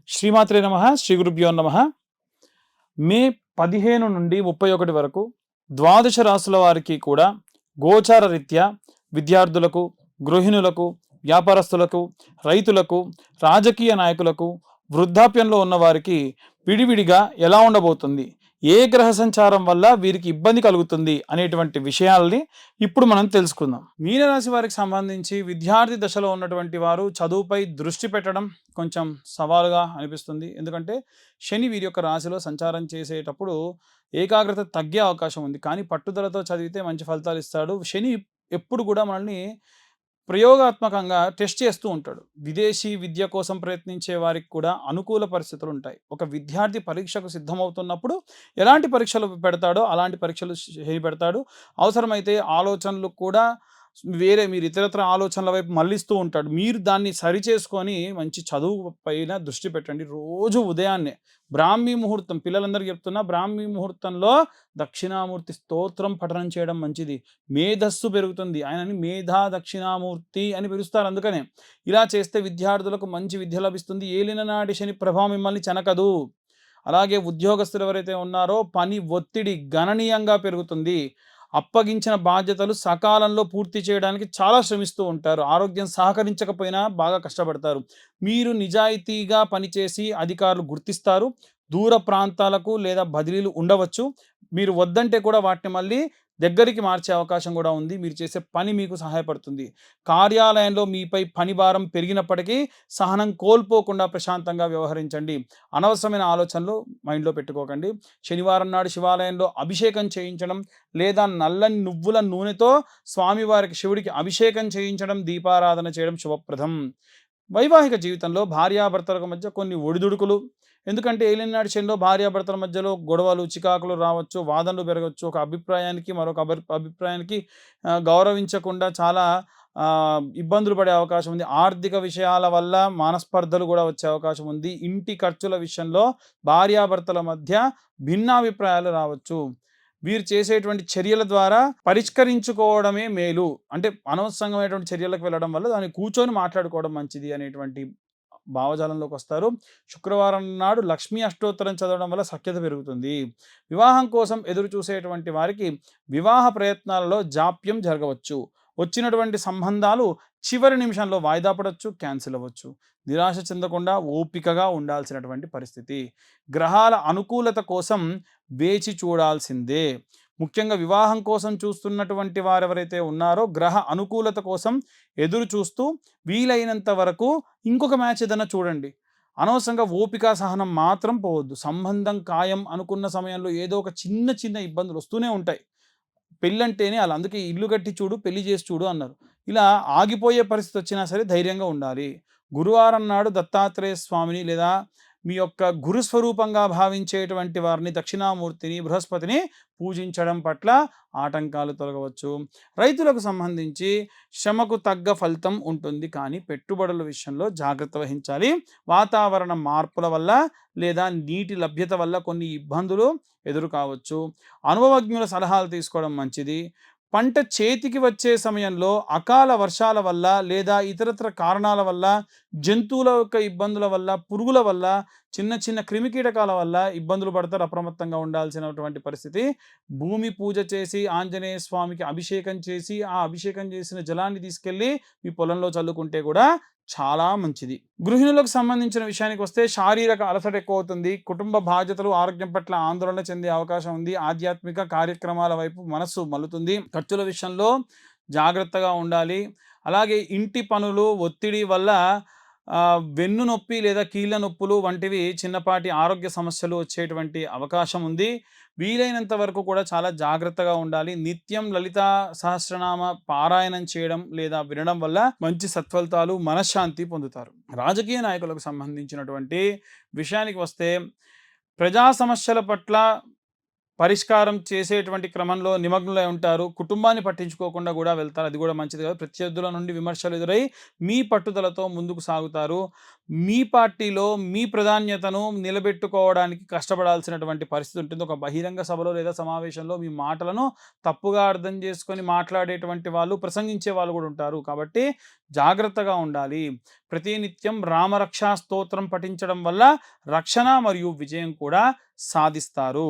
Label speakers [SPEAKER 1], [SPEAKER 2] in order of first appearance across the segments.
[SPEAKER 1] శ్రీమాత్రే నమః. శ్రీ గురుభ్యో నమః. మే 15 నుండి 31 వరకు ద్వాదశ రాశుల వారికి కూడా గోచార రీత్యా విద్యార్థులకు, గృహిణులకు, వ్యాపారస్తులకు, రైతులకు, రాజకీయ నాయకులకు, వృద్ధాప్యంలో ఉన్న వారికి విడివిడిగా ఎలా ఉండబోతుంది, ఏ గ్రహ సంచారం వల్ల వీరికి ఇబ్బంది కలుగుతుంది అనేటువంటి విషయాల్ని ఇప్పుడు మనం తెలుసుకుందాం. మీనరాశి వారికి సంబంధించి విద్యార్థి దశలో ఉన్నటువంటి వారు చదువుపై దృష్టి పెట్టడం కొంచెం సవాలుగా అనిపిస్తుంది. ఎందుకంటే శని వీరి యొక్క రాశిలో సంచారం చేసేటప్పుడు ఏకాగ్రత తగ్గే అవకాశం ఉంది. కానీ పట్టుదలతో చదివితే మంచి ఫలితాలు ఇస్తాడు. శని ఎప్పుడు కూడా మనల్ని ప్రయోగాత్మకంగా టెస్ట్ చేస్తూ ఉంటాడు. విదేశీ విద్య కోసం ప్రయత్నించే వారికి కూడా అనుకూల పరిస్థితులు ఉంటాయి. ఒక విద్యార్థి పరీక్షకు సిద్ధమవుతున్నప్పుడు ఎలాంటి పరీక్షలు పెడతాడో అలాంటి పరీక్షలు శని పెడతాడు. అవసరమైతే ఆలోచనలు కూడా మీరు ఇతరత్ర ఆలోచనల వైపు మళ్ళిస్తూ ఉంటాడు. మీరు దాన్ని సరిచేసుకొని మంచి చదువు పైన దృష్టి పెట్టండి. రోజు ఉదయాన్నే బ్రాహ్మీ ముహూర్తం, పిల్లలందరికీ చెప్తున్నా, బ్రాహ్మీ ముహూర్తంలో దక్షిణామూర్తి స్తోత్రం పఠనం చేయడం మంచిది. మేధస్సు పెరుగుతుంది. ఆయనని మేధా దక్షిణామూర్తి అని పిలుస్తారు. అందుకనే ఇలా చేస్తే విద్యార్థులకు మంచి విద్య లభిస్తుంది. ఏలిన నాటి శని ప్రభావం మిమ్మల్ని చెనకదు. అలాగే ఉద్యోగస్తులు ఎవరైతే ఉన్నారో పని ఒత్తిడి గణనీయంగా పెరుగుతుంది. అప్పగించిన బాధ్యతలు సకాలంలో పూర్తి చేయడానికి చాలా శ్రమిస్తూ ఉంటారు. ఆరోగ్యం సహకరించకపోయినా బాగా కష్టపడతారు. మీరు నిజాయితీగా పనిచేసి అధికారులు గుర్తిస్తారు. దూర ప్రాంతాలకు లేదా బదిలీలు ఉండవచ్చు. మీరు వద్దంటే కూడా వాటిని మళ్ళీ దగ్గరికి మార్చే అవకాశం కూడా ఉంది. మీరు చేసే పని మీకు సహాయపడుతుంది. కార్యాలయంలో మీపై పని భారం పెరిగినప్పటికీ సహనం కోల్పోకుండా ప్రశాంతంగా వ్యవహరించండి. అనవసరమైన ఆలోచనలు మైండ్లో పెట్టుకోకండి. శనివారం నాడు శివాలయంలో అభిషేకం చేయించడం లేదా నల్లని నువ్వుల నూనెతో స్వామివారికి, శివుడికి అభిషేకం చేయించడం, దీపారాధన చేయడం శుభప్రదం. వైవాహిక జీవితంలో భార్యాభర్తలకు మధ్య కొన్ని ఒడిదుడుకులు, ఎందుకంటే ఏలినాటి శనిలో భార్యాభర్తల మధ్యలో గొడవలు, చికాకులు రావచ్చు, వాదనలు పెరగవచ్చు. ఒక అభిప్రాయానికి మరొక అభిప్రాయానికి గౌరవించకుండా చాలా ఇబ్బందులు పడే అవకాశం ఉంది. ఆర్థిక విషయాల వల్ల మనస్పర్ధలు కూడా వచ్చే అవకాశం ఉంది. ఇంటి ఖర్చుల విషయంలో భార్యాభర్తల మధ్య భిన్నాభిప్రాయాలు రావచ్చు. వీరు చేసేటువంటి చర్యల ద్వారా పరిష్కరించుకోవడమే మేలు. అంటే అనవసరమైనటువంటి చర్యలకు వెళ్ళడం వల్ల దాన్ని కూర్చొని మాట్లాడుకోవడం మంచిది అనేటువంటి భావజాలంలోకి వస్తారు. శుక్రవారం నాడు లక్ష్మీ అష్టోత్తరం చదవడం వల్ల సఖ్యత పెరుగుతుంది. వివాహం కోసం ఎదురు చూసేటువంటి వారికి వివాహ ప్రయత్నాలలో జాప్యం జరగవచ్చు. వచ్చినటువంటి సంబంధాలు చివరి నిమిషంలో వాయిదా పడవచ్చు, క్యాన్సిల్ అవ్వచ్చు. నిరాశ చెందకుండా ఓపికగా ఉండాల్సినటువంటి పరిస్థితి. గ్రహాల అనుకూలత కోసం వేచి చూడాల్సిందే. ముఖ్యంగా వివాహం కోసం చూస్తున్నటువంటి వారు ఎవరైతే ఉన్నారో గ్రహ అనుకూలత కోసం ఎదురు చూస్తూ వీలైనంత వరకు ఇంకొక మ్యాచ్ ఏదైనా చూడండి. అనవసరంగా ఓపిక సహనం మాత్రం పోవద్దు. సంబంధం ఖాయం అనుకున్న సమయంలో ఏదో ఒక చిన్న చిన్న ఇబ్బందులు వస్తూనే ఉంటాయి. పెళ్ళంటేనే అలా, అందుకే ఇల్లు కట్టి చూడు, పెళ్లి చేసి చూడు అన్నారు. ఇలా ఆగిపోయే పరిస్థితి వచ్చినా సరే ధైర్యంగా ఉండాలి. గురువారం నాడు దత్తాత్రేయ స్వామిని లేదా మీ యొక్క గురుస్వరూపంగా భావించేటువంటి వారిని, దక్షిణామూర్తిని, బృహస్పతిని పూజించడం పట్ల ఆటంకాలు తొలగవచ్చు. రైతులకు సంబంధించి శ్రమకు తగ్గ ఫలితం ఉంటుంది, కానీ పెట్టుబడుల విషయంలో జాగ్రత్త వహించాలి. వాతావరణ మార్పుల వల్ల లేదా నీటి లభ్యత వల్ల కొన్ని ఇబ్బందులు ఎదురు కావచ్చు. అనుభవజ్ఞుల సలహాలు తీసుకోవడం మంచిది. పంట చేతికి వచ్చే సమయంలో అకాల వర్షాల వల్ల లేదా ఇతరత్ర కారణాల వల్ల, జంతువుల యొక్క ఇబ్బందుల వల్ల, పురుగుల వల్ల, చిన్న చిన్న క్రిమికీటకాల వల్ల ఇబ్బందులు పడతారు. అప్రమత్తంగా ఉండాల్సినటువంటి పరిస్థితి. భూమి పూజ చేసి ఆంజనేయ స్వామికి అభిషేకం చేసి ఆ అభిషేకం చేసిన జలాన్ని తీసుకెళ్ళి మీ పొలంలో చల్లుకుంటే కూడా చాలా మంచిది. గృహిణులకు సంబంధించిన విషయానికి వస్తే శారీరక అలసట ఎక్కువ అవుతుంది. కుటుంబ బాధ్యతలు, ఆరోగ్యం పట్ల ఆందోళన చెందే అవకాశం ఉంది. ఆధ్యాత్మిక కార్యక్రమాల వైపు మనస్సు మల్లుతుంది. ఖర్చుల విషయంలో జాగ్రత్తగా ఉండాలి. అలాగే ఇంటి పనులు ఒత్తిడి వల్ల వెన్ను నొప్పి లేదా కీళ్ళ నొప్పులు వంటివి చిన్నపాటి ఆరోగ్య సమస్యలు వచ్చేటువంటి అవకాశం ఉంది. వీలైనంత వరకు కూడా చాలా జాగ్రత్తగా ఉండాలి. నిత్యం లలితా సహస్రనామ పారాయణం చేయడం లేదా వినడం వల్ల మంచి సత్ఫలితాలు, మనశ్శాంతి పొందుతారు. రాజకీయ నాయకులకు సంబంధించినటువంటి విషయానికి వస్తే ప్రజా సమస్యల పట్ల పరిష్కారం చేసేటువంటి క్రమంలో నిమగ్నులై ఉంటారు. కుటుంబాన్ని పట్టించుకోకుండా కూడా వెళ్తారు. అది కూడా మంచిది కాదు. ప్రత్యర్థుల నుండి విమర్శలు ఎదురై మీ పట్టుదలతో ముందుకు సాగుతారు. మీ పార్టీలో మీ ప్రాధాన్యతను నిలబెట్టుకోవడానికి కష్టపడాల్సినటువంటి పరిస్థితి ఉంటుంది. ఒక బహిరంగ సభలో లేదా సమావేశంలో మీ మాటలను తప్పుగా అర్థం చేసుకొని మాట్లాడేటువంటి వాళ్ళు, ప్రసంగించే వాళ్ళు కూడా ఉంటారు. కాబట్టి జాగ్రత్తగా ఉండాలి. ప్రతినిత్యం రామరక్షా స్తోత్రం పఠించడం వల్ల రక్షణ మరియు విజయం కూడా సాధిస్తారు.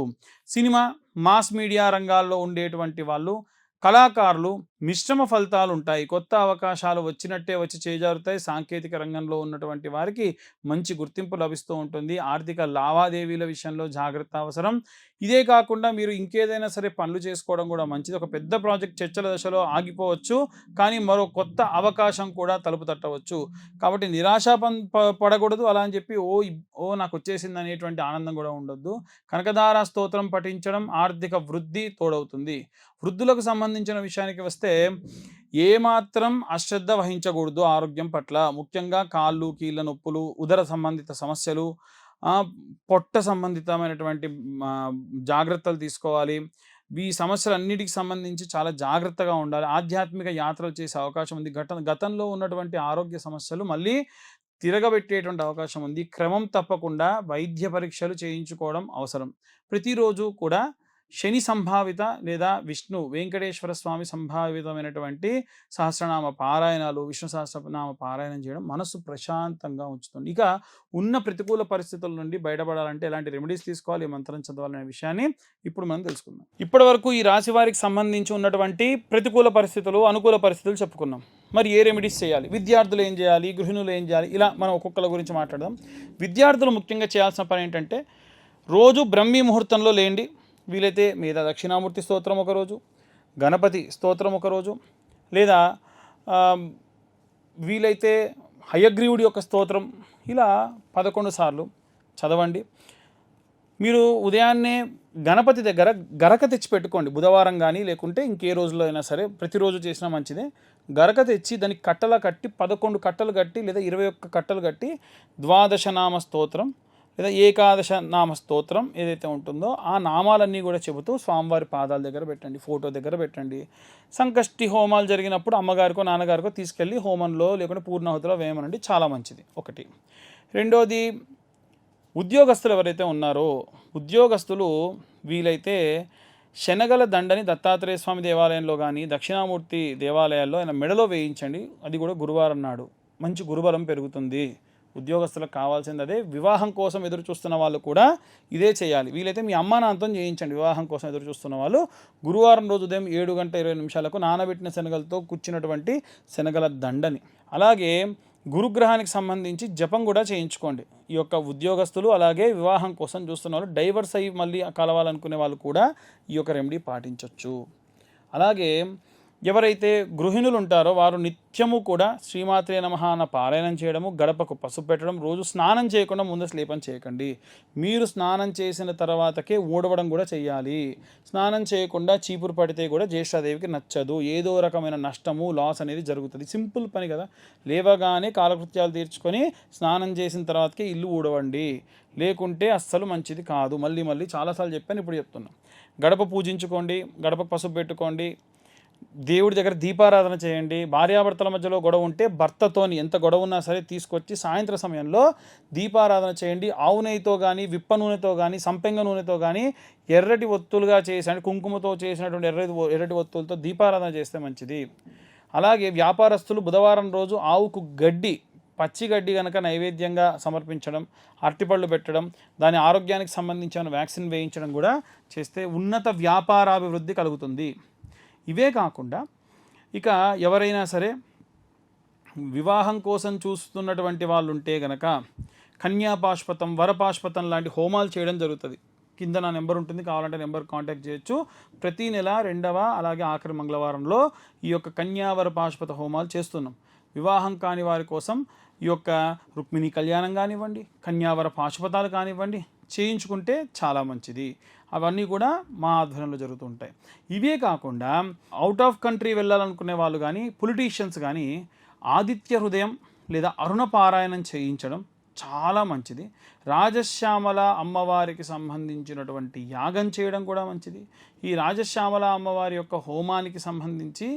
[SPEAKER 1] సినిమా, మాస్ మీడియా రంగాల్లో ఉండేటువంటి వాళ్ళు, కళాకారులు మిశ్రమ ఫలితాలు ఉంటాయి. కొత్త అవకాశాలు వచ్చినట్టే వచ్చి చేజారుతాయి. సాంకేతిక రంగంలో ఉన్నటువంటి వారికి మంచి గుర్తింపు లభిస్తూ ఉంటుంది. ఆర్థిక లావాదేవీల విషయంలో జాగ్రత్త అవసరం. ఇదే కాకుండా మీరు ఇంకేదైనా సరే పనులు చేసుకోవడం కూడా మంచిది. ఒక పెద్ద ప్రాజెక్ట్ చర్చల దశలో ఆగిపోవచ్చు, కానీ మరో కొత్త అవకాశం కూడా తలుపు తట్టవచ్చు. కాబట్టి నిరాశ పడకూడదు. అలా అని చెప్పి నాకు వచ్చేసింది అనేటువంటి ఆనందం కూడా ఉండొద్దు. కనకదార స్తోత్రం పఠించడం ఆర్థిక వృద్ధి తోడవుతుంది. వృద్ధులకు సంబంధించిన విషయానికి వస్తే ఏమాత్రం అశ్రద్ధ వహించకూడదు ఆరోగ్యం పట్ల. ముఖ్యంగా కాళ్ళు, కీళ్ళ నొప్పులు, ఉదర సంబంధిత సమస్యలు, పొట్ట సంబంధితమైనటువంటి జాగ్రత్తలు తీసుకోవాలి. ఈ సమస్యలన్నిటికి సంబంధించి చాలా జాగ్రత్తగా ఉండాలి. ఆధ్యాత్మిక యాత్రలు చేసే అవకాశం ఉంది. గతంలో ఉన్నటువంటి ఆరోగ్య సమస్యలు మళ్ళీ తిరగబెట్టేటువంటి అవకాశం ఉంది. క్రమం తప్పకుండా వైద్య పరీక్షలు చేయించుకోవడం అవసరం. ప్రతిరోజు కూడా శని సంభావిత లేదా విష్ణు వెంకటేశ్వర స్వామి సంభావితమైనటువంటి సహస్రనామ పారాయణాలు, విష్ణు సహస్రనామ పారాయణం చేయడం మనసు ప్రశాంతంగా ఉంచుతుంది. ఇక ఉన్న ప్రతికూల పరిస్థితుల నుండి బయటపడాలంటే ఎలాంటి రెమెడీస్ తీసుకోవాలి, ఏ మంత్రం చదవాలనే విషయాన్ని ఇప్పుడు మనం తెలుసుకుందాం. ఇప్పటి వరకు ఈ రాశి వారికి సంబంధించి ఉన్నటువంటి ప్రతికూల పరిస్థితులు, అనుకూల పరిస్థితులు చెప్పుకున్నాం. మరి ఏ రెమెడీస్ చేయాలి, విద్యార్థులు ఏం చేయాలి, గృహిణులు ఏం చేయాలి, ఇలా మనం ఒక్కొక్కల గురించి మాట్లాడదాం. విద్యార్థులు ముఖ్యంగా చేయాల్సిన పని ఏంటంటే రోజు బ్రహ్మీ ముహూర్తంలో లేండి. వీలైతే మీద దక్షిణామూర్తి స్తోత్రం ఒకరోజు, గణపతి స్తోత్రం ఒకరోజు, లేదా వీలైతే హయగ్రీవుడి యొక్క స్తోత్రం ఇలా 11 సార్లు చదవండి. మీరు ఉదయాన్నే గణపతి దగ్గర గరక తెచ్చి పెట్టుకోండి. బుధవారం కానీ లేకుంటే ఇంకే రోజులో అయినా సరే, ప్రతిరోజు చేసినా మంచిదే. గరక తెచ్చి దానికి కట్టలా కట్టి 11 కట్టలు కట్టి లేదా 21 కట్టలు కట్టి ద్వాదశనామ స్తోత్రం లేదా ఏకాదశ నామ స్తోత్రం ఏదైతే ఉంటుందో ఆ నామాలన్నీ కూడా చెబుతూ స్వామివారి పాదాల దగ్గర పెట్టండి, ఫోటో దగ్గర పెట్టండి. సంకష్టి హోమాలు జరిగినప్పుడు అమ్మగారికో నాన్నగారికో తీసుకెళ్ళి హోమంలో లేకుంటే పూర్ణాహుతిలో వేయమనండి, చాలా మంచిది. ఒకటి. రెండోది, ఉద్యోగస్తులు ఎవరైతే ఉన్నారో ఉద్యోగస్తులు వీలైతే శనగల దండని దత్తాత్రేయ స్వామి దేవాలయంలో కానీ దక్షిణామూర్తి దేవాలయాల్లో ఆయన మెడలో వేయించండి. అది కూడా గురువారం నాడు మంచి గురుబలం పెరుగుతుంది. ఉద్యోగస్తులకు కావాల్సింది అదే. వివాహం కోసం ఎదురు చూస్తున్న వాళ్ళు కూడా ఇదే చేయాలి. వీలైతే మీ అమ్మా నాన్నతో చేయించండి. వివాహం కోసం ఎదురు చూస్తున్న వాళ్ళు గురువారం రోజు ఉదయం 7:20 నానబెట్టిన శనగలతో కూర్చున్నటువంటి శనగల దండని. అలాగే గురుగ్రహానికి సంబంధించి జపం కూడా చేయించుకోండి. ఈ యొక్క ఉద్యోగస్తులు అలాగే వివాహం కోసం చూస్తున్న వాళ్ళు, డైవర్స్ అయ్యి మళ్ళీ కలవాలనుకునే వాళ్ళు కూడా ఈ యొక్క రెమెడీ పాటించవచ్చు. అలాగే ఎవరైతే గృహిణులు ఉంటారో వారు నిత్యము కూడా శ్రీమాత్రే నమః అన్న పారాయణం చేయడము, గడపకు పసుపు పెట్టడం, రోజు స్నానం చేయకుండా ముందు స్లేపం చేయకండి. మీరు స్నానం చేసిన తర్వాతకే ఊడవడం కూడా చేయాలి. స్నానం చేయకుండా చీపురు పడితే కూడా జ్యేష్ఠాదేవికి నచ్చదు. ఏదో రకమైన నష్టము, లాస్ అనేది జరుగుతుంది. సింపుల్ పని కదా. లేవగానే కాలకృత్యాలు తీర్చుకొని స్నానం చేసిన తర్వాతకే ఇల్లు ఊడవండి, లేకుంటే అస్సలు మంచిది కాదు. మళ్ళీ చాలాసార్లు చెప్పాను, ఇప్పుడు చెప్తున్నాను. గడప పూజించుకోండి, గడపకు పసుపు పెట్టుకోండి, దేవుడి దగ్గర దీపారాధన చేయండి. భార్యాభర్తల మధ్యలో గొడవ ఉంటే భర్తతోని ఎంత గొడవ ఉన్నా సరే తీసుకొచ్చి సాయంత్రం సమయంలో దీపారాధన చేయండి. ఆవు నెయ్యితో కానీ, విప్ప నూనెతో కానీ, సంపెంగ నూనెతో కానీ ఎర్రటి ఒత్తులుగా చేసి కుంకుమతో చేసినటువంటి ఎర్రటి ఒత్తులతో దీపారాధన చేస్తే మంచిది. అలాగే వ్యాపారస్తులు బుధవారం రోజు ఆవుకు గడ్డి, పచ్చి గడ్డి కనుక నైవేద్యంగా సమర్పించడం, అరటిపళ్ళు పెట్టడం, దాని ఆరోగ్యానికి సంబంధించిన వ్యాక్సిన్ వేయించడం కూడా చేస్తే ఉన్నత వ్యాపారాభివృద్ధి కలుగుతుంది. ఇవే కాకుండా ఇక ఎవరైనా సరే వివాహం కోసం చూస్తున్నటువంటి వాళ్ళు ఉంటే గనక కన్యాపాష్పతం, వరపాష్పతం లాంటి హోమాలు చేయడం జరుగుతుంది. కింద నా నెంబర్ ఉంటుంది, కావాలంటే నెంబర్ కాంటాక్ట్ చేయొచ్చు. ప్రతి నెల 2వ అలాగే ఆఖరి మంగళవారంలో ఈ యొక్క కన్యావర పాష్పత హోమాలు చేస్తున్నాం. వివాహం కాని వారి కోసం ఈ యొక్క రుక్మిణి కళ్యాణం కానివ్వండి, కన్యావర పాశుపతాలు కానివ్వండి చేయించుకుంటే చాలా మంచిది. అవన్నీ కూడా మా ఆధ్వర్యంలో జరుగుతుంటాయి. ఇవే కాకుండా అవుట్ ఆఫ్ కంట్రీ వెళ్ళాలనుకునే వాళ్ళు కానీ, పొలిటీషియన్స్ కానీ ఆదిత్య హృదయం లేదా అరుణ పారాయణం చేయించడం చాలా మంచిది. రాజశ్యామల అమ్మవారికి సంబంధించినటువంటి యాగం చేయడం కూడా మంచిది. ఈ రాజశ్యామల అమ్మవారి యొక్క హోమానికి సంబంధించి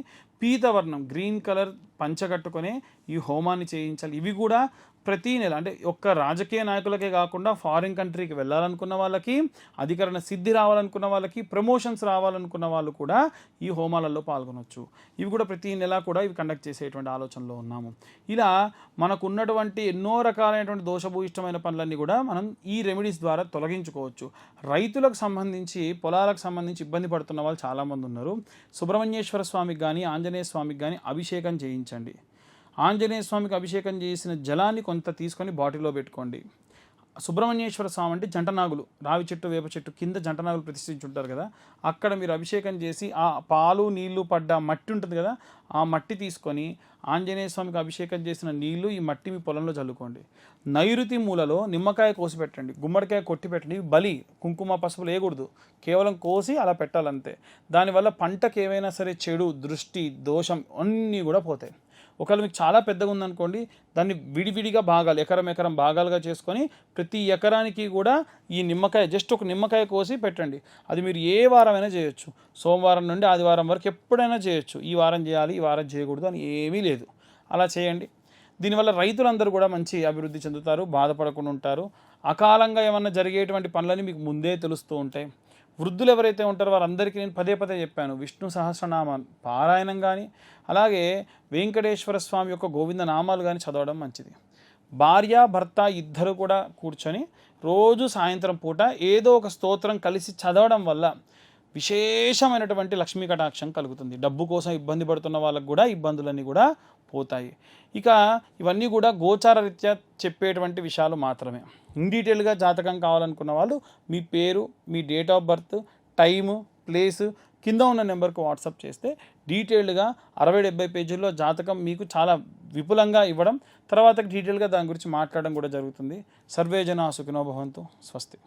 [SPEAKER 1] పీతవర్ణం గ్రీన్ కలర్ పంచ కట్టుకొని ఈ హోమాన్ని చేయించాలి. ఇవి కూడా ప్రతి నెల, అంటే ఒక్క రాజకీయ నాయకులకే కాకుండా ఫారిన్ కంట్రీకి వెళ్ళాలనుకున్న వాళ్ళకి, అధికరణ సిద్ధి రావాలనుకున్న వాళ్ళకి, ప్రమోషన్స్ రావాలనుకున్న వాళ్ళు కూడా ఈ హోమాలలో పాల్గొనవచ్చు. ఇవి కూడా ప్రతి నెల కూడా ఇవి కండక్ట్ చేసేటువంటి ఆలోచనలో ఉన్నాము. ఇలా మనకు ఉన్నటువంటి ఎన్నో రకాలైనటువంటి దోషభూయిష్టమైన పనులన్నీ కూడా మనం ఈ రెమెడీస్ ద్వారా తొలగించుకోవచ్చు. రైతులకు సంబంధించి, పొలాలకు సంబంధించి ఇబ్బంది పడుతున్న వాళ్ళు చాలామంది ఉన్నారు. సుబ్రహ్మణ్యేశ్వర స్వామికి కానీ ఆంజనేయ స్వామికి కానీ అభిషేకం చేయించండి. ఆంజనేయ స్వామికి అభిషేకం చేసిన జలాన్ని కొంత తీసుకొని బాటిల్లో పెట్టుకోండి. సుబ్రహ్మణ్యేశ్వర స్వామి అంటే జంటనాగులు, రావి చెట్టు వేప చెట్టు కింద జంటనాగులు ప్రతిష్ఠించుంటారు కదా, అక్కడ మీరు అభిషేకం చేసి ఆ పాలు నీళ్లు పడ్డ మట్టి ఉంటుంది కదా, ఆ మట్టి తీసుకొని ఆంజనేయ స్వామికి అభిషేకం చేసిన నీళ్లు ఈ మట్టి మీ పొలంలో చల్లుకోండి. నైరుతి మూలలో నిమ్మకాయ కోసి పెట్టండి, గుమ్మడికాయ కొట్టి పెట్టండి. బలి కుంకుమ పసుపులు వేయకూడదు, కేవలం కోసి అలా పెట్టాలంతే. దానివల్ల పంటకు ఏమైనా సరే చెడు దృష్టి దోషం అన్నీ కూడా పోతాయి. ఒకవేళ మీకు చాలా పెద్దగా ఉందనుకోండి, దాన్ని విడివిడిగా భాగాలు, ఎకరం భాగాలుగా చేసుకొని ప్రతి ఎకరానికి కూడా ఈ నిమ్మకాయ, జస్ట్ ఒక నిమ్మకాయ కోసి పెట్టండి. అది మీరు ఏ వారమైనా చేయొచ్చు, సోమవారం నుండి ఆదివారం వరకు ఎప్పుడైనా చేయొచ్చు. ఈ వారం చేయాలి, ఈ వారం చేయకూడదు అని ఏమీ లేదు, అలా చేయండి. దీనివల్ల రైతులందరూ కూడా మంచి అభివృద్ధి చెందుతారు, బాధపడకుండా ఉంటారు. అకాలంగా ఏమన్నా జరిగేటువంటి పనులని మీకు ముందే తెలుస్తూ ఉంటాయి. వృద్ధులు ఎవరైతే ఉంటారో వారందరికీ నేను పదే చెప్పాను, విష్ణు సహస్రనామ పారాయణం కానీ, అలాగే వెంకటేశ్వర స్వామి యొక్క గోవింద నామాలు కానీ చదవడం మంచిది. భార్య భర్త ఇద్దరు కూడా కూర్చొని రోజు సాయంత్రం పూట ఏదో ఒక స్తోత్రం కలిసి చదవడం వల్ల విశేషమైనటువంటి లక్ష్మీ కటాక్షం కలుగుతుంది. డబ్బు కోసం ఇబ్బంది పడుతున్న వాళ్ళకు కూడా ఇబ్బందులన్నీ కూడా పోతాయి. ఇక ఇవన్నీ కూడా గోచార రీత్యా చెప్పేటువంటి విషయాలు మాత్రమే. ఇన్ డీటెయిల్గా జాతకం కావాలనుకున్న వాళ్ళు మీ పేరు, మీ date of birth, time, place కింద ఉన్న నెంబర్కి వాట్సాప్ చేస్తే డీటెయిల్డ్గా 60-70 పేజీల్లో జాతకం మీకు చాలా విపులంగా ఇవ్వడం, తర్వాత డీటెయిల్గా దాని గురించి మాట్లాడడం కూడా జరుగుతుంది. సర్వే జనా సుఖినో భవంతు. స్వస్తి.